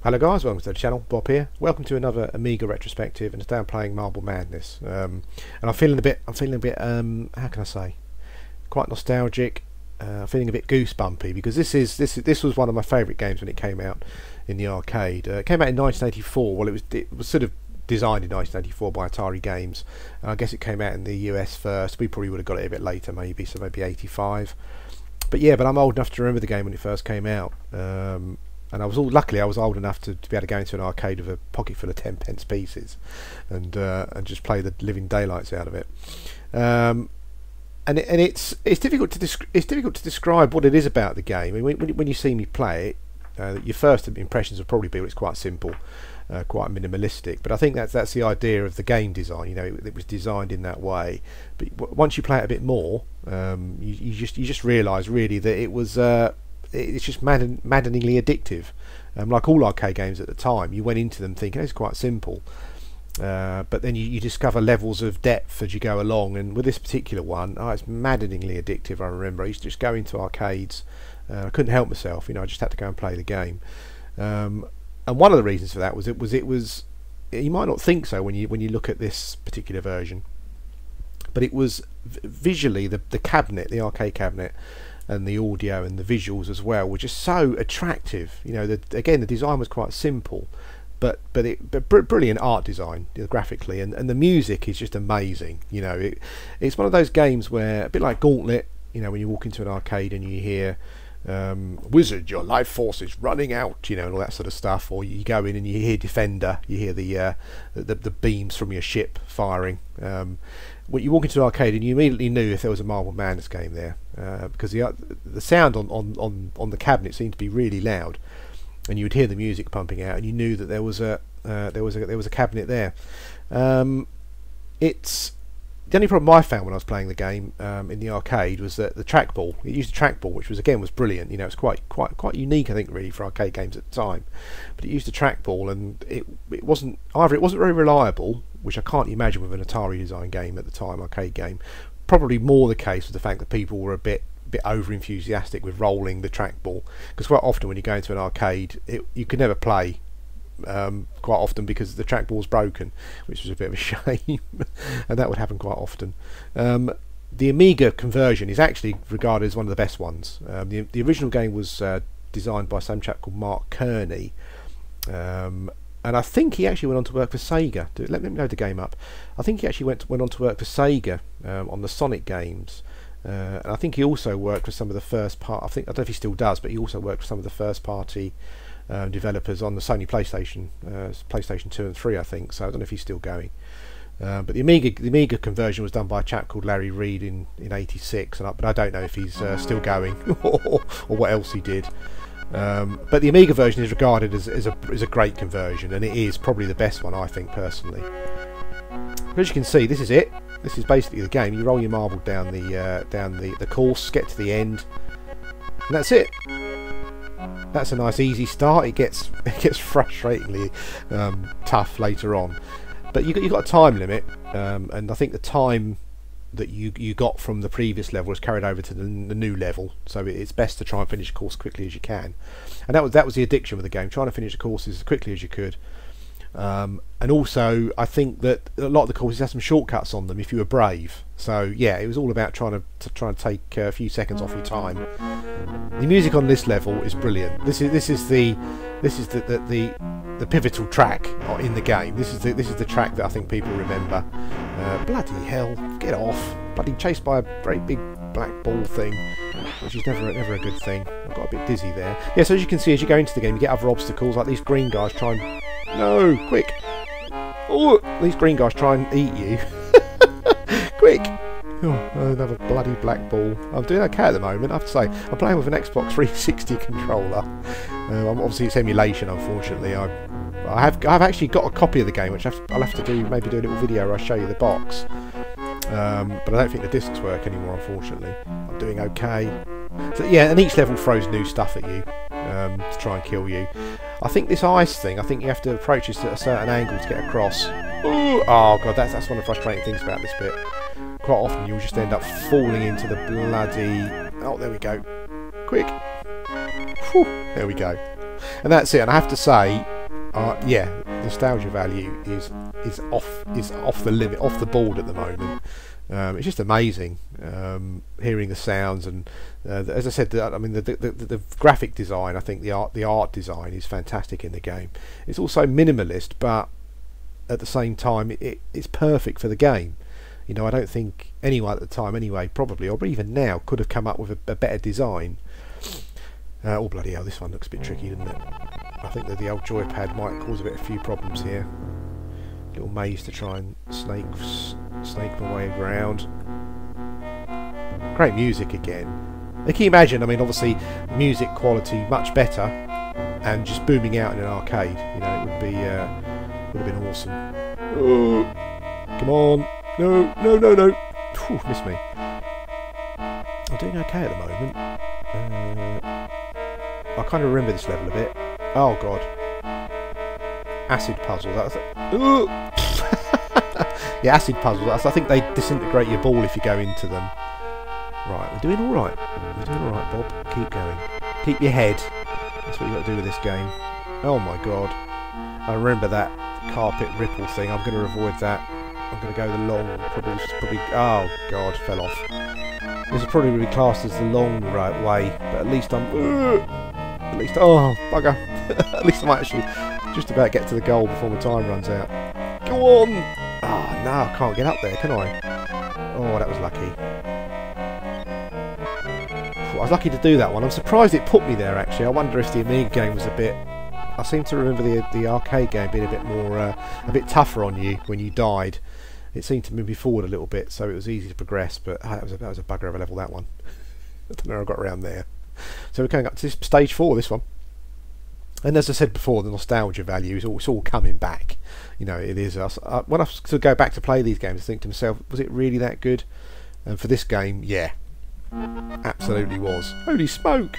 Hello guys, welcome to the channel, Bob here. Welcome to another Amiga Retrospective, and today I'm playing Marble Madness. And I'm feeling a bit, how can I say, quite nostalgic. Feeling a bit goosebumpy because this was one of my favourite games when it came out in the arcade. It came out in 1984. Well, it was sort of designed in 1984 by Atari Games. And I guess it came out in the US first. We probably would have got it a bit later, maybe, so maybe 85. But yeah, but I'm old enough to remember the game when it first came out. And luckily I was old enough to be able to go into an arcade with a pocket full of 10-pence pieces and just play the living daylights out of it. And it's difficult to describe what it is about the game. I mean, when you see me play it, your first impressions will probably be, well, it's quite simple, quite minimalistic. But I think that's the idea of the game design. You know, it was designed in that way. But once you play it a bit more, you just realise really that it was. It's just maddeningly addictive. Like all arcade games at the time, you went into them thinking it's quite simple, but then you discover levels of depth as you go along. And with this particular one, it's maddeningly addictive. I remember I used to just go into arcades. I couldn't help myself, you know. I just had to go and play the game. And one of the reasons for that was it was you might not think so when you look at this particular version, but it was visually the cabinet, the arcade cabinet, and the audio and the visuals as well were just so attractive. You know, again, the design was quite simple, but brilliant art design, you know, graphically, and the music is just amazing. You know, it's one of those games where, a bit like Gauntlet, you know, when you walk into an arcade and you hear "Wizard, your life force is running out," you know, and all that sort of stuff, or you go in and you hear Defender, you hear the beams from your ship firing. When you walk into an arcade, and you immediately knew if there was a Marble Madness game there, because the sound on the cabinet seemed to be really loud, and you would hear the music pumping out, and you knew that there was a cabinet there. It's the only problem I found when I was playing the game in the arcade was that the trackball. It used a trackball, which was brilliant. You know, it's quite unique, I think, really, for arcade games at the time. But it used a trackball, and it wasn't very reliable, which I can't imagine with an Atari design game at the time, arcade game. Probably more the case with the fact that people were a bit over enthusiastic with rolling the trackball, because quite often when you go into an arcade, you could never play. Quite often because the trackball's broken, which was a bit of a shame. And that would happen quite often. The Amiga conversion is actually regarded as one of the best ones. The original game was designed by some chap called Mark Kearney, and I think he actually went on to work for Sega. Let me load the game up. I think he actually went on to work for Sega on the Sonic games, and I think he also worked for some of the first part. I don't know if he still does, but he also worked for some of the first party developers on the Sony PlayStation 2 and 3, I think. So I don't know if he's still going. But the Amiga conversion was done by a chap called Larry Reed in '86, but I don't know if he's still going or what else he did. But the Amiga version is regarded as a great conversion, and it is probably the best one, I think, personally. But as you can see, this is it. This is basically the game. You roll your marble down the course, get to the end, and that's it. That's a nice easy start. It gets frustratingly tough later on, but you've got a time limit, and I think the time that you got from the previous level is carried over to the new level. So it's best to try and finish the course quickly as you can, and that was the addiction with the game, trying to finish the courses as quickly as you could. And also, I think that a lot of the courses had some shortcuts on them if you were brave. So yeah, it was all about trying to take a few seconds off your time. The music on this level is brilliant. This is the pivotal track in the game. This is the track that I think people remember. Bloody hell! Get off! Bloody chased by a very big black ball thing, which is never a good thing. I got a bit dizzy there. Yeah, so as you can see, as you go into the game, you get other obstacles, like these green guys try and... No, quick! Oh, these green guys try and eat you. Quick! Oh, another bloody black ball. I'm doing okay at the moment, I have to say. I'm playing with an Xbox 360 controller. Obviously it's emulation, unfortunately. I've actually got a copy of the game, which I'll have to maybe do a little video where I show you the box. But I don't think the discs work anymore, unfortunately. I'm doing okay. So yeah, and each level throws new stuff at you to try and kill you. I think this ice thing, I think you have to approach it at a certain angle to get across. Ooh, oh god, that's one of the frustrating things about this bit. Quite often you'll just end up falling into the bloody... Oh, there we go. Quick. Whew, there we go. And that's it. And I have to say, yeah, nostalgia value is off the limit, off the board at the moment. It's just amazing hearing the sounds, and as I said, I mean the graphic design. I think the art design is fantastic in the game. It's also minimalist, but at the same time, it's perfect for the game. You know, I don't think anyone at the time, anyway, probably, or even now, could have come up with a better design. Oh bloody hell, this one looks a bit tricky, doesn't it? I think that the old joypad might cause a few problems here. Little maze to try and snake my way around. Great music again. Now, can you imagine? I mean, obviously, music quality much better, and just booming out in an arcade. You know, it would have been awesome. Oh, come on! No, no, no, no! Whew, missed me. I'm doing okay at the moment. I kind of remember this level a bit. Oh god. Acid puzzles. That was yeah, acid puzzles. I think they disintegrate your ball if you go into them. Right, we're doing alright. We're doing alright, Bob. Keep going. Keep your head. That's what you've got to do with this game. Oh my god. I remember that carpet ripple thing. I'm going to avoid that. I'm going to go the long, probably. Oh god, fell off. This is probably be classed as the long way, but at least oh bugger. At least I might actually just about get to the goal before my time runs out. Go on! Oh no, I can't get up there, can I? Oh, that was lucky. I was lucky to do that one. I'm surprised it put me there actually. I wonder if the Amiga game was a bit. I seem to remember the arcade game being a bit more, a bit tougher on you when you died. It seemed to move me forward a little bit, so it was easy to progress. But that was a bugger of a level, that one. I don't know how I got around there. So we're going up to stage 4, this one. And as I said before, the nostalgia value is all coming back. You know, it is. When I sort of go back to play these games, I think to myself, was it really that good? And for this game, yeah, absolutely was. Holy smoke!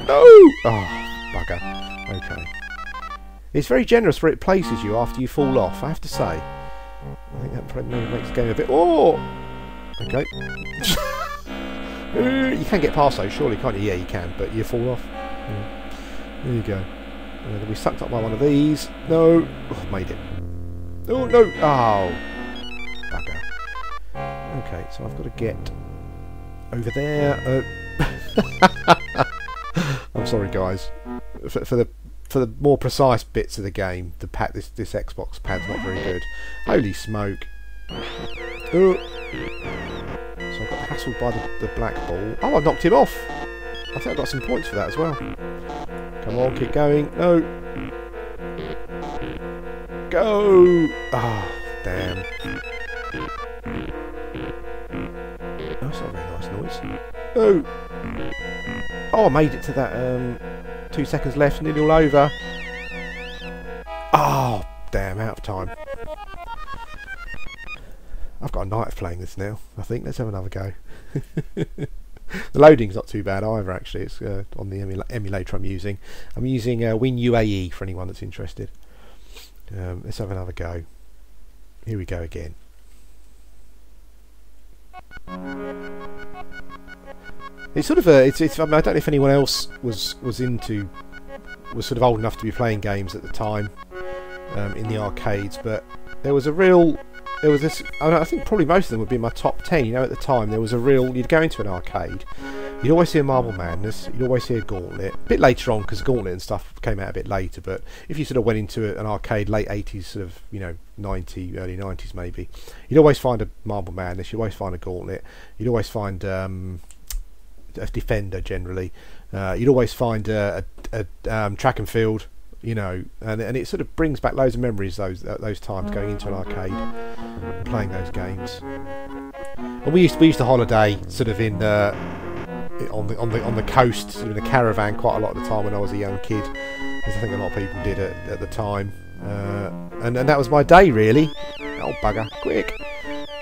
No! Oh, bugger. Okay. It's very generous where it places you after you fall off, I have to say. I think that probably makes the game a bit... Oh! Okay. You can get past those, surely, can't you? Yeah, you can, but you fall off. Yeah. There you go. And then we sucked up by one of these. No! Oh, made it. Oh, no! Oh! Bugger. Okay, so I've got to get over there. I'm sorry, guys. For the more precise bits of the game, this Xbox pad's not very good. Holy smoke! Oh. So I got hassled by the black ball. Oh, I knocked him off. I think I got some points for that as well. Come on, keep going. No. Go! Oh, damn. That's not a very nice noise. Oh! Oh, I made it to that 2 seconds left, nearly all over. Oh, damn, out of time. I've got a night of playing this now, I think. Let's have another go. The loading's not too bad either, actually. It's on the emulator I'm using. I'm using WinUAE for anyone that's interested. Let's have another go. Here we go again. It's sort of a. I mean, I don't know if anyone else was sort of old enough to be playing games at the time in the arcades, but there was this. I think probably most of them would be in my top 10. You know, at the time there was a real. You'd go into an arcade, you'd always see a Marble Madness, you'd always see a Gauntlet. A bit later on, because Gauntlet and stuff came out a bit later. But if you sort of went into an arcade, late 80s, sort of, you know, 90, early 90s maybe, you'd always find a Marble Madness. You'd always find a Gauntlet. You'd always find a Defender generally. You'd always find a Track and Field. You know, and it sort of brings back loads of memories, those times going into an arcade and playing those games. And we used to holiday sort of in on the coast, sort of in a caravan quite a lot of the time when I was a young kid, as I think a lot of people did at the time. And that was my day really. Oh bugger! Quick!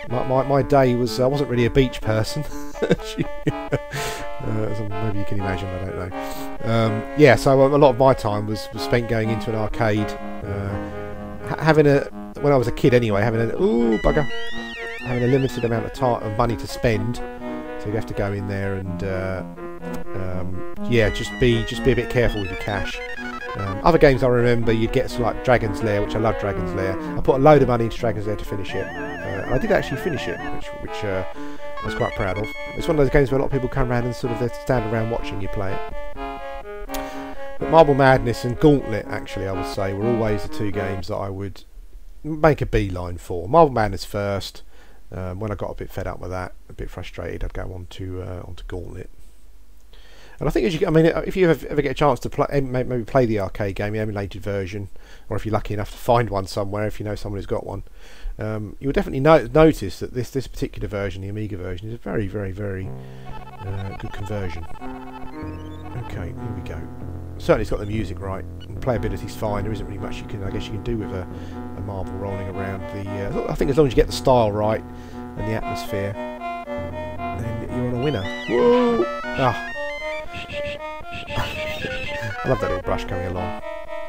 My day was, I wasn't really a beach person. Maybe you can imagine, I don't know. Yeah, so a lot of my time was spent going into an arcade, when I was a kid anyway, having a limited amount of time and money to spend, so you have to go in there and yeah, just be a bit careful with your cash. Other games I remember, you'd get sort of like Dragon's Lair, which I love Dragon's Lair. I put a load of money into Dragon's Lair to finish it. And I did actually finish it, which I was quite proud of. It's one of those games where a lot of people come around and sort of they stand around watching you play it. But Marble Madness and Gauntlet, actually, I would say, were always the two games that I would make a beeline for. Marble Madness first. When I got a bit fed up with that, a bit frustrated, I'd go on to Gauntlet. And I think, if you ever get a chance to play, maybe play the arcade game, the emulated version, or if you're lucky enough to find one somewhere, if you know someone who's got one, you'll definitely notice that this particular version, the Amiga version, is a very, very, very good conversion. Okay, here we go. Certainly, it's got the music right. And playability's fine. There isn't really much you can do with a marble rolling around the. I think as long as you get the style right and the atmosphere, then you're on a winner. Whoa! Ah. I love that little brush coming along.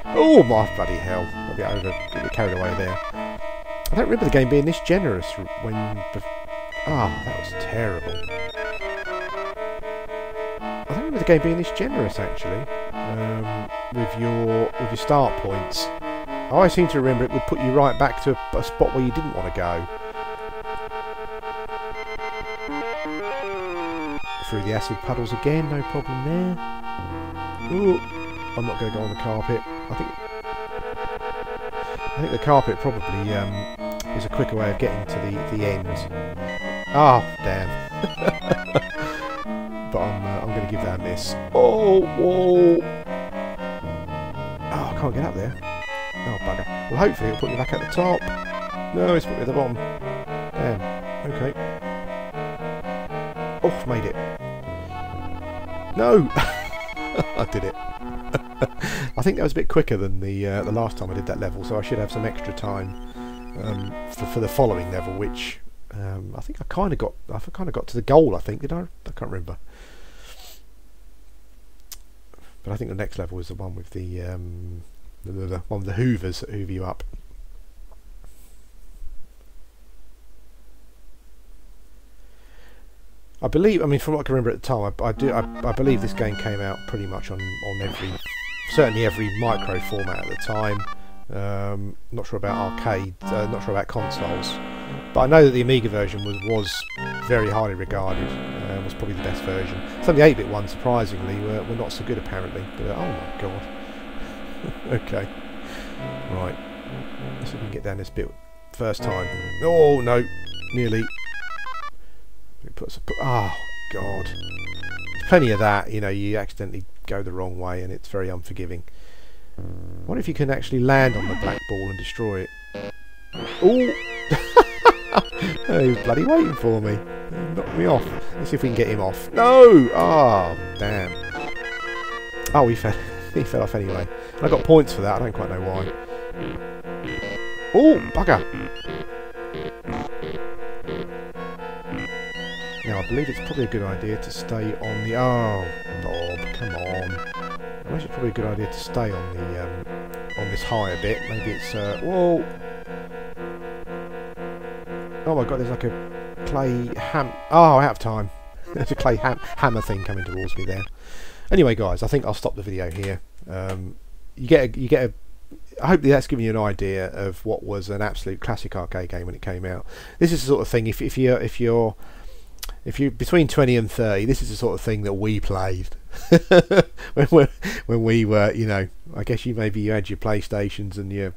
Oh my bloody hell! Got a bit carried away there. I don't remember the game being this generous when. That was terrible. I don't remember the game being this generous actually. With your start points. I seem to remember it would put you right back to a spot where you didn't want to go. Through the acid puddles again, no problem there. Ooh, I'm not going to go on the carpet. I think the carpet probably is a quicker way of getting to the end. Ah, damn. But I'm going to give that a miss. Oh, whoa! Oh, I can't get up there. Oh, bugger. Well, hopefully it'll put me back at the top. No, it's put me at the bottom. Damn. Okay. Oh, made it. No! I did it. I think that was a bit quicker than the last time I did that level, so I should have some extra time for the following level, which I think I kind of got to the goal. I think, did I? I can't remember. But I think the next level is the one with the one with the hoovers that hoover you up. I believe, from what I can remember at the time, I believe this game came out pretty much on certainly every micro format at the time. Not sure about arcade, not sure about consoles, but I know that the Amiga version was very highly regarded. Was probably the best version. Some of the 8-bit ones, surprisingly, were not so good apparently. But oh my god. Okay, right. Let's see if we can get down this bit first time. Oh no, nearly. Oh god. There's plenty of that. You know, you accidentally go the wrong way, and it's very unforgiving. What if you can actually land on the black ball and destroy it? Oh! Oh, he was bloody waiting for me. He knocked me off. Let's see if we can get him off. No! Oh, damn. Oh, he fell. He fell off anyway. I got points for that. I don't quite know why. Oh, bugger! Now, I believe it's probably a good idea to stay on the... Oh, Bob, come on. I think it's probably a good idea to stay on the on this higher bit. Maybe it's... whoa! Oh my god, there's like a clay Oh, out of time. There's a clay hammer thing coming towards me there. Anyway, guys, I think I'll stop the video here. You get a. I hope that's given you an idea of what was an absolute classic arcade game when it came out. This is the sort of thing. If you're between 20 and 30, this is the sort of thing that we played when we were, you know. I guess you had your PlayStations and your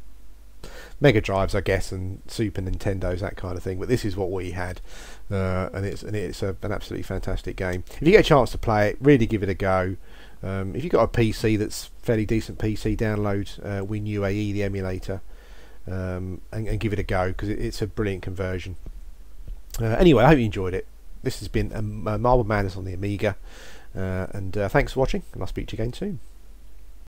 Mega Drives, I guess, and Super Nintendos, that kind of thing. But this is what we had, and it's an absolutely fantastic game. If you get a chance to play it, really give it a go. If you've got a PC that's fairly decent PC, download WinUAE, the emulator, and give it a go, because it's a brilliant conversion. Anyway, I hope you enjoyed it. This has been Marble Madness on the Amiga, and thanks for watching, and I'll speak to you again soon.